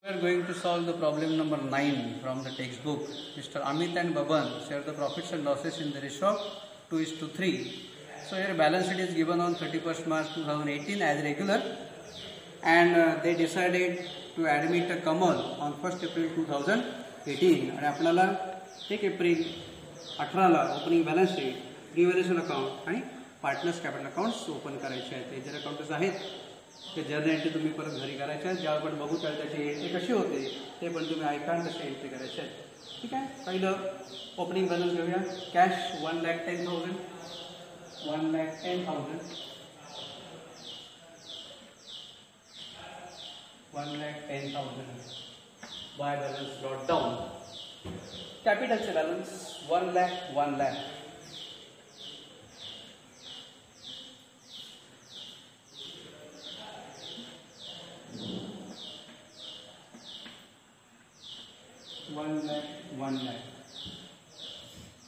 We are going to solve the problem number 9 from the textbook. Mr. Amit and Baban share the profits and losses in the ratio of 2:3. So here balance sheet is given on 31st March 2018 as regular, and they decided to admit a Kamal on 1st April 2018 आणि आपल्याला 1 April 18ला opening balance sheet, revaluation account आणि partners capital accounts open करायचे आहेत. ते जर accounts आहेत ते जर्नल एंट्री तुम्ही परत घरी करायच्या आहेत. ज्यावर पण बघू त्याला त्याची एंट्री कशी होते ते पण तुम्ही ऐका तसे एंट्री करायचे आहेत. ठीक आहे. पहिलं ओपनिंग बॅलन्स घेऊया. Cash 1,10,000 by balance dot down. कॅपिटलचे बॅलन्स 1 lakh. $1 lakh.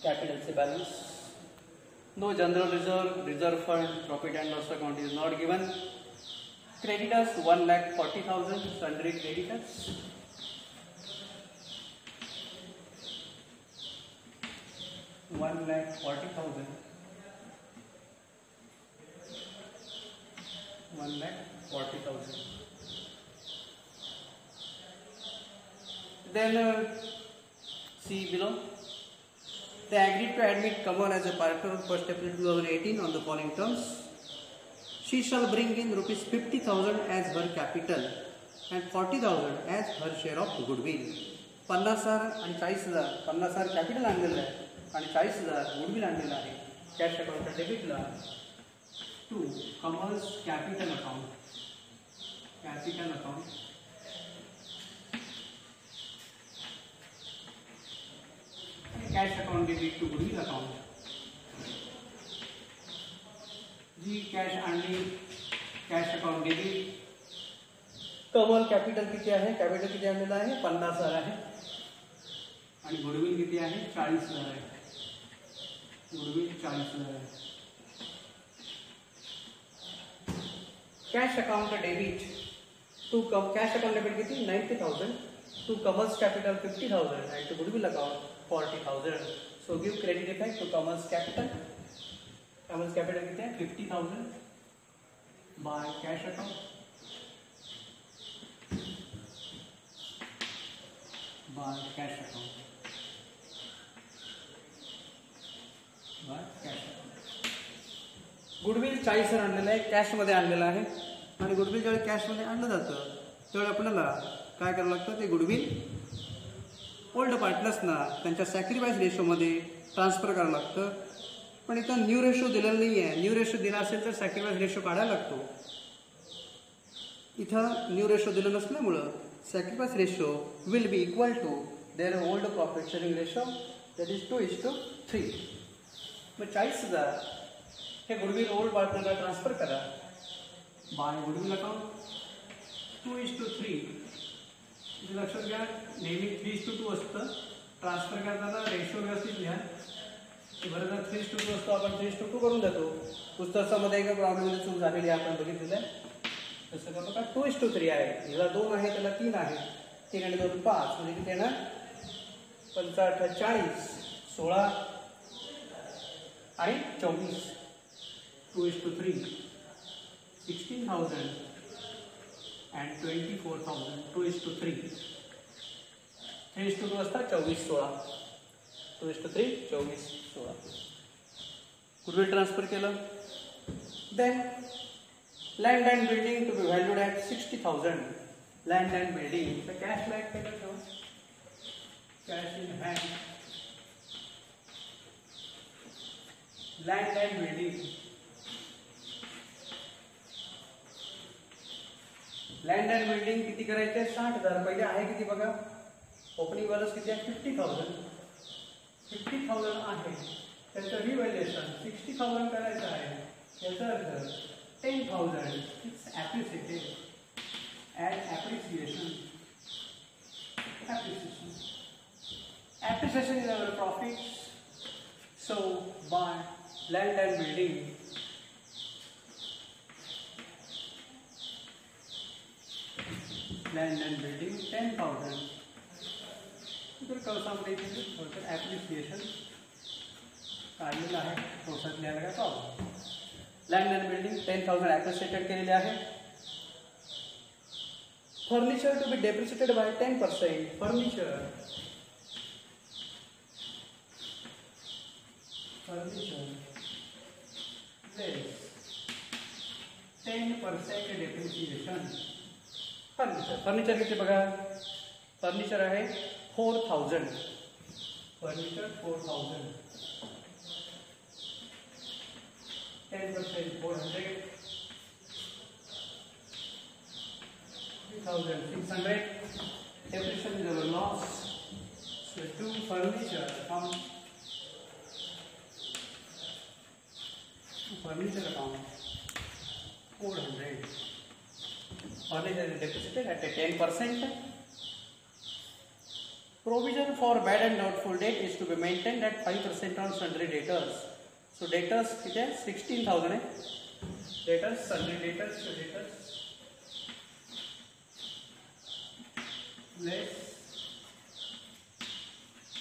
Capital से balance. No general reserve fund, profit and loss account is not given. Creditors 1,40,000. Sundry creditors. $1,40,000. $1,40,000. Then see below. They agreed to admit Kamal as a partner on 1st April 2018 on the following terms. She shall bring in rupees 50,000 as her capital and 40,000 as her share of goodwill. 50,000 आणि 40,000. 50,000 capital आणलेलं आहे आणि 40,000 goodwill आणलेलं आहे. Cash अकाउंटच्या डेबिटला to Kamal's capital account. Cash account debit to goodwill account. जी cash आणली, cash account debit. Kamal capital किती आहे? कॅपिटल किती आणलेलं आहे? 50,000 आहे आणि गुडविल किती आहे? 40,000 आहे. गुडविल 40,000 आहे. Cash account debit to cash account debit किती? 90,000 to Kamal's capital 50,000 and to goodwill account 40,000. So give credit effect to Kamal's capital. Kamal's capital किती आहे? 50,000 by cash account. गुडविल 40,000 आणलेलं आहे, कॅश मध्ये आणलेलं आहे आणि गुडविल जेव्हा कॅश मध्ये आणलं जातं तेव्हा आपल्याला काय करावं लागतं? ते गुडविल ओल्ड पार्टनर्सना त्यांच्या सॅक्रिफाईस रेशोमध्ये ट्रान्सफर करावं लागतं. पण इथं न्यू रेशो दिलेला नाही आहे. न्यू रेशो दिला असेल तर सॅक्रिफाईस रेशो काढायला लागतो. इथं न्यू रेशो दिलं नसल्यामुळं sacrifice ratio will be equal to their old profit sharing ratio, that is 2:3. मग 40,000 हे गुडविल ओल्ड पार्टनरला ट्रान्सफर करा बाय गुडविल अकाउंट 2:3. लक्षात घ्या, नेहमी 3:2 असतं. ट्रान्सफर करताना रेशो व्यवस्थित लिहा. बरं 3:2 असतो, आपण 3:2 करून देतो. पुस्तकामध्ये एका प्रॉब्लेममध्ये चूक झालेली आपण बघितलेलं आहे. तसं का बघा 2:3 आहे. ह्याला 2 आहे, त्याला 3 आहे. 3 आणि 2 5 म्हणजे किती येणार? 45, 40, 16 आणि 24. 2:3 16,000 and 24,000. 2:3. 3:2 असता 24, 16. 2:3 24, 16. गुडविल ट्रान्सफर केलं. Then land and building to be valued at 60,000. Land and building तर कॅश बॅक केलं. Cash in hand. Land and building. Land and building किती करायचे? 60,000. पहिले आहे किती बघा? ओपनिंग बॅलन्स किती आहे? 50,000. 50,000 आहे. त्याचं रिव्हॅल्युएशन 60,000 करायचं आहे. याचा अर्थ 10,000 it's appreciated. At appreciation. Appreciation is our profits. So by land and building land and building 10,000. इतर कंसामध्ये थोडक्यात ॲप्रिसिएशन काढलेलं आहे, कंसात लिहायला काय problem. Land and building 10,000 appreciated केलेले आहे. Furniture to be depreciated by 10%. Furniture less 10% depreciation. Furniture किती बघा, फर्निचर आहे 4,000. Furniture 4,000. 10% 400. 3,600. Depreciation is our loss. So to furniture account. Furniture account 400. Furniture is depreciated at a 10%. Provision for bad and doubtful debt is to be maintained at 5% on sundry debtors. So debtors किती आहे 16,000 आहे. Debtors sundry debtors, so debtors less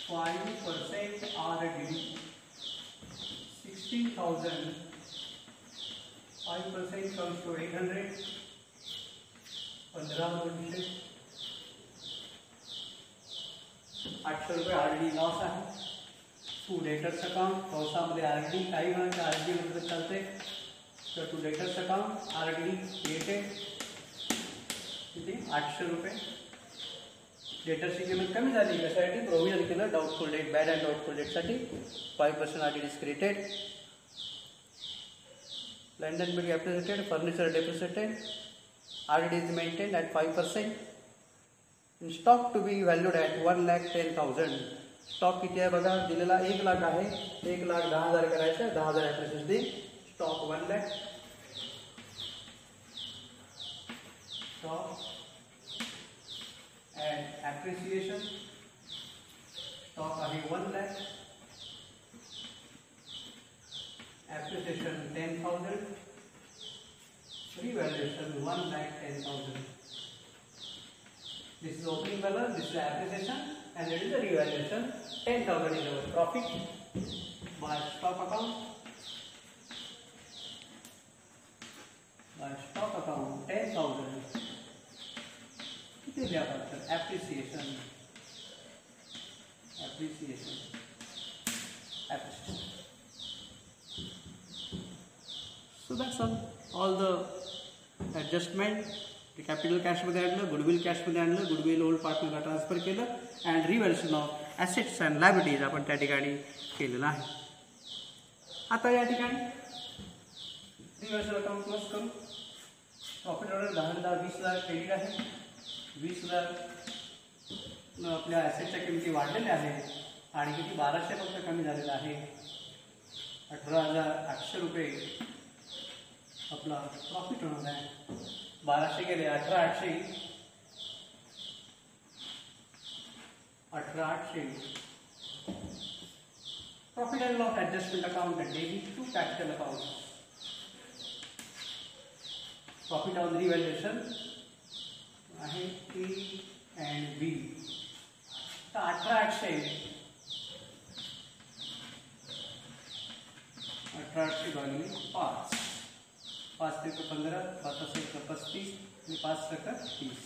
5% RD. 16,000. 5% comes to 800. 15,200. 800 रुपये RD loss आहे. To debtors account पावसामध्ये RD काही म्हणायचं RD मध्ये चालते. तर to debtors account RD created किती 800 रुपये. डेटर्सची किंमत कमी झाली कशासाठी, प्रोव्हिजन केलं doubtful debt, bad and doubtful डेटसाठी 5% RD is created. Land and building appreciated, furniture depreciated, RD is maintained at 5%. In stock to be valued at 1,10,000. Stock किती आहे बघा, दिलेला 1 लाख आहे. 1,10,000 करायचं, 10,000 ॲप्रिसिएशन देईल. Stock 1 lakh. Stock and appreciation. Stock आहे 1 lakh. Appreciation 10,000. Revaluation 1,10,000. This is opening balance, this is appreciation, and it is the revaluation. 10,000 is our profit by stock account. By stock account 10,000. किती लिहा पडतं appreciation. So that's all the adjustment. Capital कॅशमध्ये आणलं, goodwill कॅशमध्ये आणलं, goodwill old पार्टनरला transfer केलं, and reversion of assets and liabilities आपण त्या ठिकाणी केलेलं आहे. आता या ठिकाणी रिव्हर्सल अकाउंट क्लोज करू. प्रॉफिट ऑर्डर 10,000 20,000 क्रेडिट आहे. 20,000 आपल्या ॲसेटच्या किमती वाढलेल्या आहेत आणि किती 1,200 फक्त कमी झालेला आहे. 18,800 रुपये आपला प्रॉफिट होणार आहे. 1,200 गेले 18,800. 18,800 profit and loss adjustment account debit to capital account. Profit on revaluation आहे A and B. तर 18,800 भागिले 5. 5 त्रिक 15, 5 असेल तर 35 आणि 5 टक्का 30.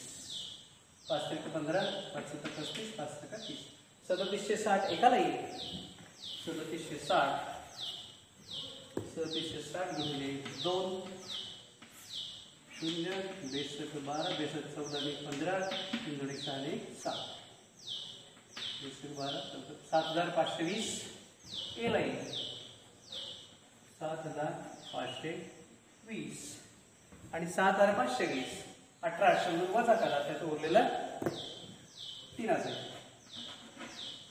5 त्रिक 15, 5 टक्का 35, 5 टक्का 30. 3760 एकाला येईल. 3760 गुणिले 2 0 बेसक 12 बेसक 14 15 3 6 7 बेसक 12 7,520 एला येईल. 7,520 आणि 7,520 18,800 वजा करा, त्याचं उरलेलं 3,000.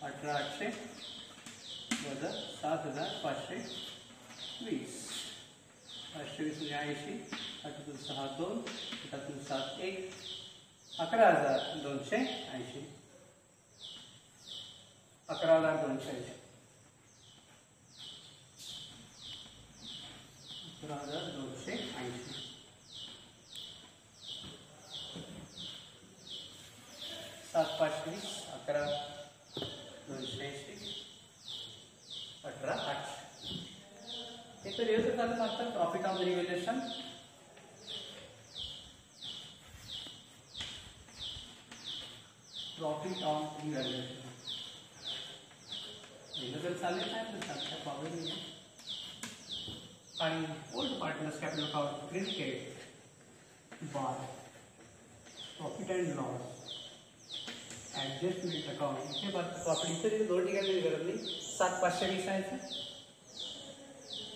18,800 वजा 7,520. 520 म्हणजे 80. 8 6 2 8 7 1 11,280. 11,280. 11,280. 7 5 20, 11 280, 18 8. एक तर व्यवस्थित चालू मागतात profit on revaluation. Profit on revaluation जर चालेल नाही तर चालतं, प्रॉब्लेम नाही. आणि old partners capital account credited by profit and loss adjustment account. इथे प्रॉफिट इथे दोन ठिकाणी गरज नाही. 7 520 आहे,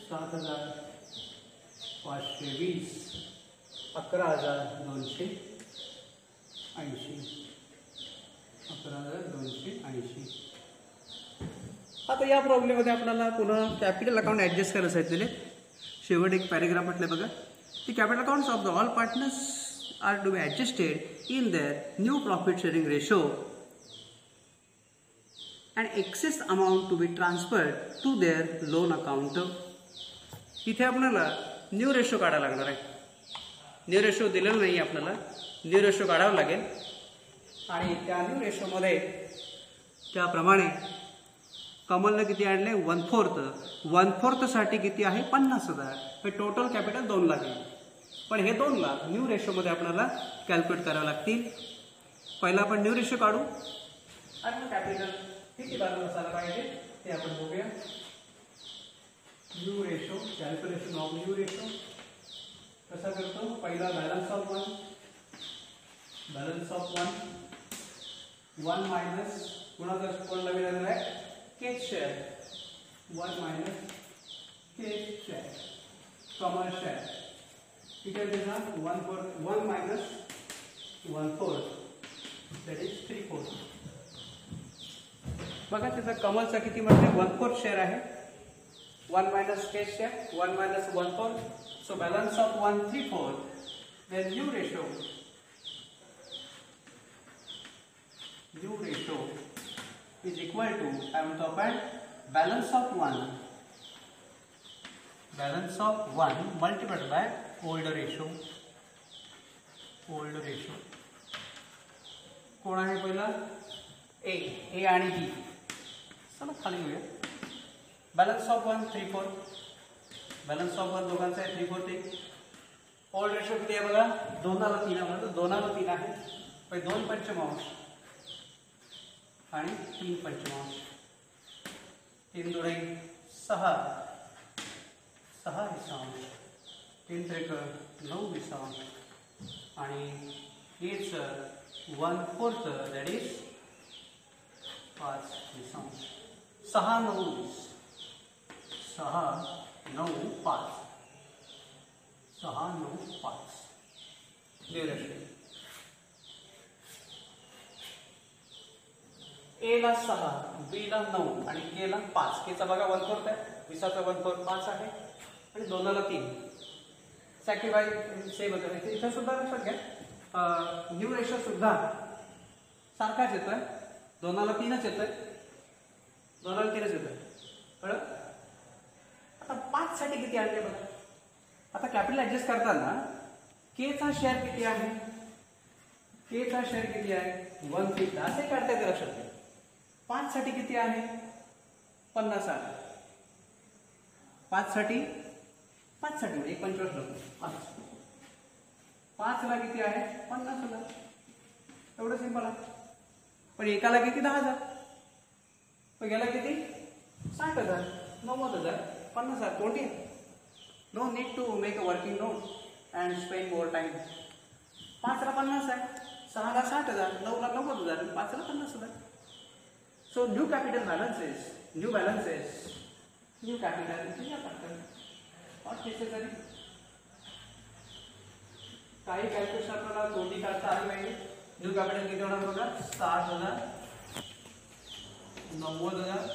7,520, 11,280, 11,280. आता या प्रॉब्लेममध्ये आपल्याला पुन्हा कॅपिटल अकाउंट ॲडजस्ट करायचं आहे. तिथे शेवट एक पॅरेग्राफ म्हटलं बघा. ती capital accounts of the all partners are to be adjusted in their new profit sharing ratio and excess amount to be transferred to their loan account. इथे आपल्याला न्यू रेशो काढायला लागणार आहे. न्यू रेशो दिलेला नाही आपल्याला, न्यू रेशो काढावं लागेल. आणि त्या न्यू रेशोमध्ये त्याप्रमाणे कमलला किती आणले 1/4 साठी किती आहे 50,000. हे टोटल कॅपिटल 2 लाख आहे. पण हे 2 लाख न्यू रेशोमध्ये आपल्याला कॅल्क्युलेट करावं लागतील. पहिला आपण न्यू रेशो काढू आणि मग कॅपिटल किती बाजू असायला पाहिजे ते आपण बघूया. New ratio, calculation of new ratio कसा करतो. पहिला balance of 1, balance of 1 minus कुणाचा कोण नवीन आहे केच शेअर, 1 मायनस केच शेअर कॉमन शेअर. ठीक आहे, त्याचा 1 मायनस 1/4 दॅट इज 3/4. बघा त्याचा कमलचा किती म्हणजे 1/4 शेअर आहे. 1 मायनस केच share, 1 minus 1/4. So balance of 1 3/4. then new ratio is equal to, I am talking about balance of 1 multiplied by old ratio. कोण आहे पहिला ए आणि बी. चला खाली घेऊया. बॅलन्स ऑफ 1 3/4, बॅलन्स ऑफ 1 दोघांचा आहे 3/4 ते. ओल्ड रेशो किती आहे बघा 2/3 आहे. 2/3 आहे. पहिले 2 पंचमांश आणि 3 पंचमांश. 3 दुणे 6, 6 विसांश, 3 त्रिक 9 विसांश आणि हेच 1/4 दॅट इज 5 विसांश. 6 9 5 6 9 5 न्यू रेशो. ए ला 6, बी ला 9 आणि के ला 5. केचा बघा 1/4 आहे, 20चा 1/4 5 आहे आणि 2ला 3. सॅक्रिफाईस सेम होतं. इथे सुद्धा लक्षात घ्या न्यू रेशो सुद्धा सारखाच येतोय. 2ला 3च येतोय, 2ला 3च येतोय. कळलं. आता 5 साठी किती आणले बघा. आता कॅपिटल ऍडजस्ट करताना केचा शेअर किती आहे. केचा शेअर किती आहे 1/5 असे काढता येते लक्षात घ्या. 5 साठी किती आहे 50 आहे. 5 साठी म्हणजे 1/25 नको 5 ला किती आहे 50,000. एवढं सिंपल आहे. पण एकाला किती 10,000, पण गेला किती 60,000 90,000 50,000. कोणती no need to make a working note and spend more time. 5 ला 50 आहे, 6 ला 60,000, 9 ला 90,000, 5 ला 50,000. So new capital balances, new capital not necessary. काही कॅल्क्युलेशन आपल्याला दोन्ही काढता आली पाहिजे. न्यू कॅपिटल किती होणार बघा 60,000, 90,000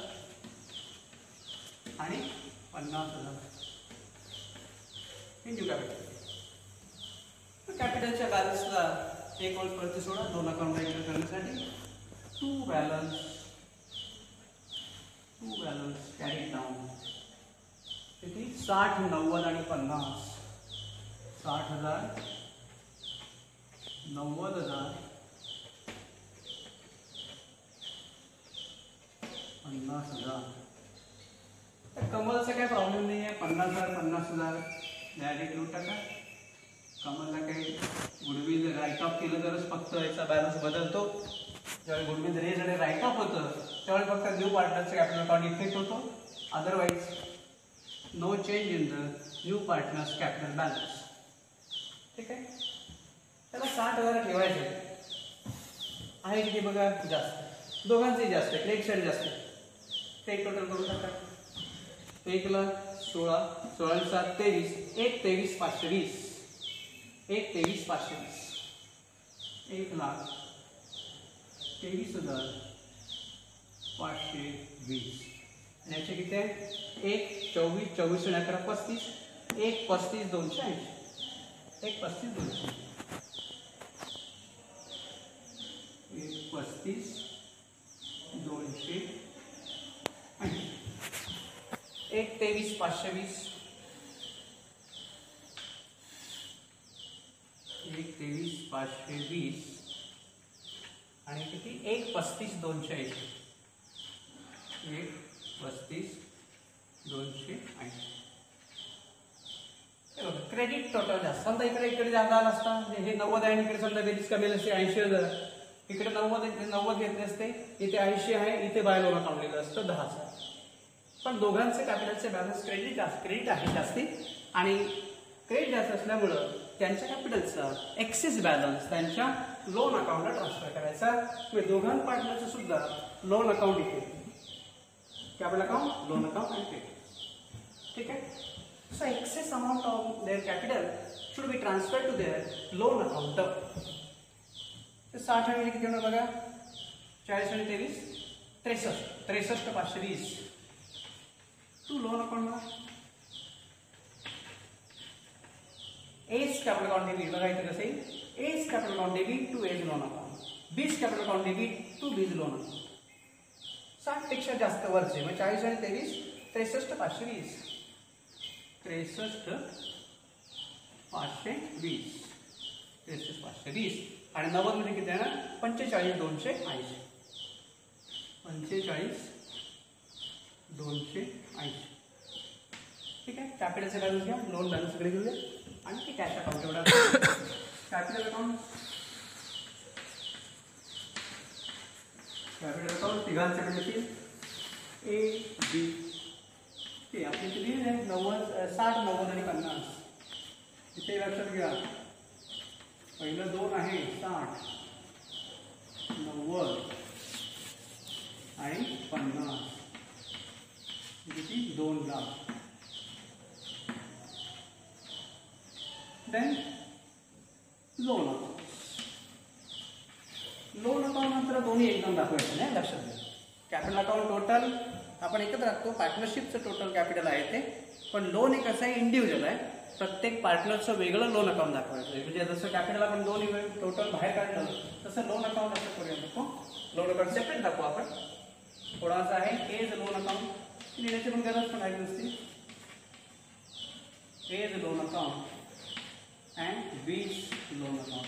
आणि 50,000 हे न्यू कॅपिटल. कॅपिटलच्या बॅलन्सला एक ओळ परत सोडा 2 अकाउंट एंटर करण्यासाठी. टू बॅलन्स कॅरी डाऊन किती 60 90 आणि 50. 60,000 90,000 50,000. तर कमलचा काही प्रॉब्लेम नाही आहे. 50,000 50,000 डायरेक्ट घेऊन टाका. कमलला काही गुडविल राईट ऑफ केलं तरच फक्त याचा बॅलन्स बदलतो. ज्यावेळी गुडविल रेज आणि राईट ऑफ होतं त्यावेळी फक्त न्यू पार्टनरचा कॅपिटल अकाउंट इफेक्ट होतो. Otherwise no change in the new partners capital balance. ठीक आहे. त्याला 60,000 ठेवायचे आहे. किती बघा जास्त, दोघांचेही जास्त आहे. क्रेडिट साईड जास्त आहे. ते टोटल करून टाका. 1,16,000 16 23 1,23,520 1,23,520 1,23,520 आणि याचे किती आहे 1 24 24 आणि 11 35 1 35 280 1 35 280 1 35 280 1,23,520 1,23,520 आणि किती 1 35 280 1 35 280. क्रेडिट टोटल जास्त समजा इकडे जादा आला असता. हे 90 आहे इकडे समजा बेरीज कमी असते 80,000. इकडे 90 घेतले असते. इथे 80 आहे. इथे बाय लोन अकाउंट लिहिलं असतं 10,000. पण दोघांचे कॅपिटलचे बॅलन्स क्रेडिट आहे जास्ती आणि क्रेडिट जास्त असल्यामुळं त्यांच्या कॅपिटलचा एक्सेस बॅलन्स त्यांच्या लोन अकाउंटला ट्रान्सफर करायचा. म्हणजे दोघां पार्टनरचं सुद्धा लोन अकाउंट इथे कॅपिटल अकाउंट लोन अकाउंट आणि क्रेडिट. ठीक आहे. So excess amount of their capital should be transfer to their loan account. 60 आणि किती होणार बघा 40 आणि 23 63 63,520 to loan account. A's capital account debit बघा इथे कसं आहे A's capital account debit to A's loan account. B's capital account debit to B's loan account. 60 पेक्षा जास्त वरचे म्हणजे 40 आणि 23 63,520 63,520 63,520 आणि 90 मध्ये किती आहे ना 45,280 45,280. ठीक आहे. कॅपिटलचे बॅलन्स घ्या. लोन बॅलन्स कडे घेऊया आणि ते कॅश अकाउंट एवढा कॅपिटल अकाउंट तिघांच्याकडे येतील ए बी ते आपले किती 90 60 90 आणि 50. इथे लक्षात घ्या पहिलं 2 आहे 60 90 आणि 50 किती 2 लाख. देन लोन अकाउंट मात्र दोन्ही एकदम दाखवायचं नाही. लक्षात घ्या कॅपिटल अकाउंट टोटल आपण एकत्र राखतो. पार्टनरशिपचं टोटल कॅपिटल आहे ते. पण लोन एक असं आहे इंडिव्हिज्युअल आहे. प्रत्येक पार्टनरचं वेगळं लोन अकाउंट दाखवायचं. म्हणजे जसं कॅपिटल आपण दोन टोटल बाहेर काढलं तसं लोन अकाउंट असं करूया नको. लोन अकाउंट सेपरेट दाखवू आपण. थोडासा आहे एज लोन अकाउंट लिहिण्याची पण गरज पण आहे नसते. एज लोन अकाउंट अँड बीज लोन अकाउंट.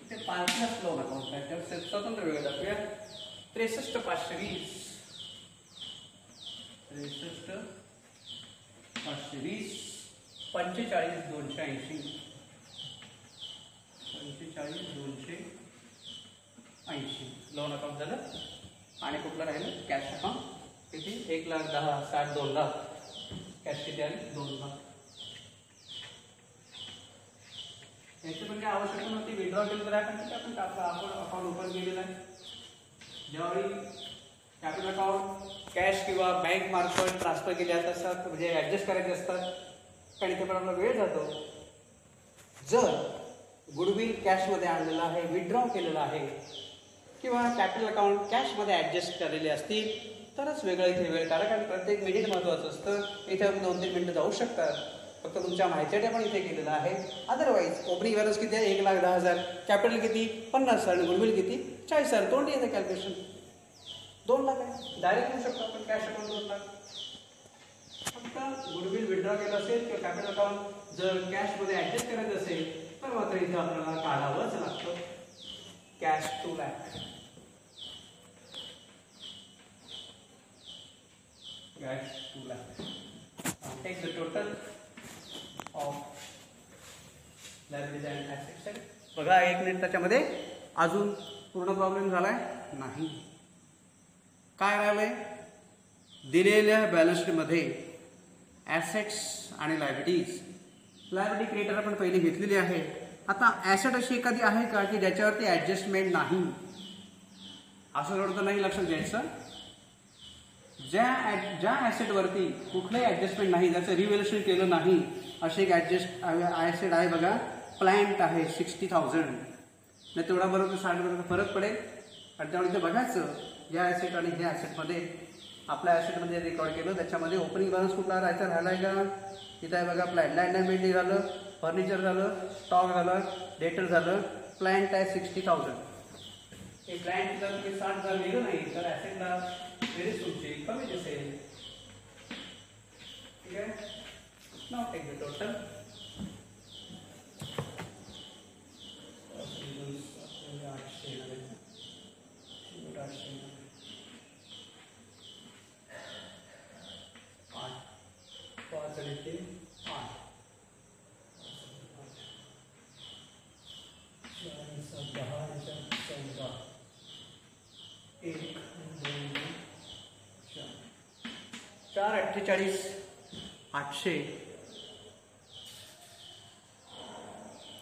ते पार्टनर्स लोन अकाउंट आहे स्वतंत्र वेगळं दाखवूया. 63,520 45,280 45,280 लोन अकाउंट झालं. आणि कुठलं राहिलं कॅश अकाउंट किती 1,10,000 60 2 लाख. कॅश किती आली 2 लाख. याची पण काय आवश्यकता नव्हती. विड्रॉ केलं तर आपण अकाउंट ओपन केलेलं आहे. ज्यावेळी कॅपिटल अकाउंट कॅश किंवा बँक मार्फत ट्रान्सफर केले जात असतात म्हणजे ॲडजस्ट करायचे असतात कारण इथे पण आपला वेळ जातो. जर गुडविल कॅशमध्ये आणलेलं आहे विड्रॉ केलेलं आहे किंवा कॅपिटल अकाउंट कॅशमध्ये ॲडजस्ट केलेले असतील तरच वेगळं इथे वेळ काढा. कारण प्रत्येक मिनिट महत्त्वाचं असतं. इथे आपण 2-3 मिनिटं जाऊ शकतात. फक्त तुमच्या माहितीसाठी आपण इथे केलेलं आहे. अदरवाईज ओपनिंग बॅलन्स किती आहे 1,10,000. कॅपिटल किती 50,000 आणि गुडविल किती 40,000. तोंडी येतं कॅल्क्युलेशन 2 लाख आहे. डायरेक्ट घेऊ शकतो आपण कॅश अकाउंट 2 लाख. फक्त गुडविल विड्रॉ केलं असेल किंवा कॅपिटल अकाउंट जर कॅशमध्ये ॲडजस्ट करायचं असेल तर मात्र इथे आपल्याला काढावंच लागतं. cash 2 lakh. Cash 2 lakh. Take the total of liabilities and assets. बघा 1 मिनिट त्याच्यामध्ये अजून पूर्ण प्रॉब्लेम झालाय नाही. काय राहिलंय, दिलेल्या बॅलन्स शीट मध्ये ॲसेट्स आणि लायबिलिटीज. लायबिलिटी क्रिएटर आपण पहिली घेतलेली आहे. आता ॲसेट अशी एखादी आहे का की ज्याच्यावरती ॲडजस्टमेंट नाही, असं थोडं नाही लक्षात घ्यायचं. ज्या ॲसेटवरती कुठलंही ॲडजस्टमेंट नाही, ज्याचं रिव्हॅल्युएशन केलं नाही, असे एक ॲसेट आहे बघा. प्लांट आहे 60,000, नाही तेवढा बरोबर 60 फरक पडेल. आणि त्यामुळे ते बघायचं या ॲसेट आणि ह्या ॲसेटमध्ये, आपल्या ॲसेटमध्ये रेकॉर्ड केलं त्याच्यामध्ये ओपनिंग बॅलन्स कुठला राहायचा का. इथं आहे बघा, प्लॅन लँड अँड बिल्डिंग झालं, फर्निचर झालं, स्टॉक झालं, डेटर झालं. प्लॅन्ट आहे 60,000. हे प्लॅन्ट जर तुम्ही 60,000 लिहिलं नाही तर ॲसेटला बेरीज तुमची कमी दिसेल. ठीक आहे. नाव टेक द टोटल. चार 48,800.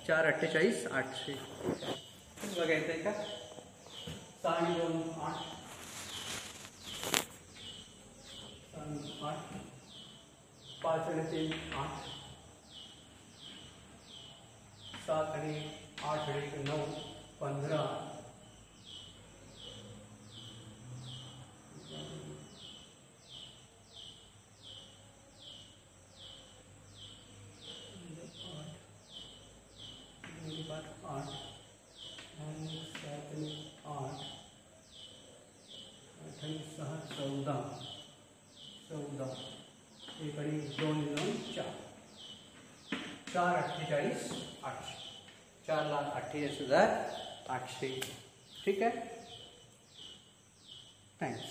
4,48,800 बघायचं आहे का. 6 आणि 2 8, 8, 5 आणि 3 8, 7 आणि 8 आणि 9 15, 8 आणि 7 आणि 8, 8 आणि 6 14, 14 1 आणि 2 2 4, 4,48,800. 4,48,800. ठीक आहे. थँक्स.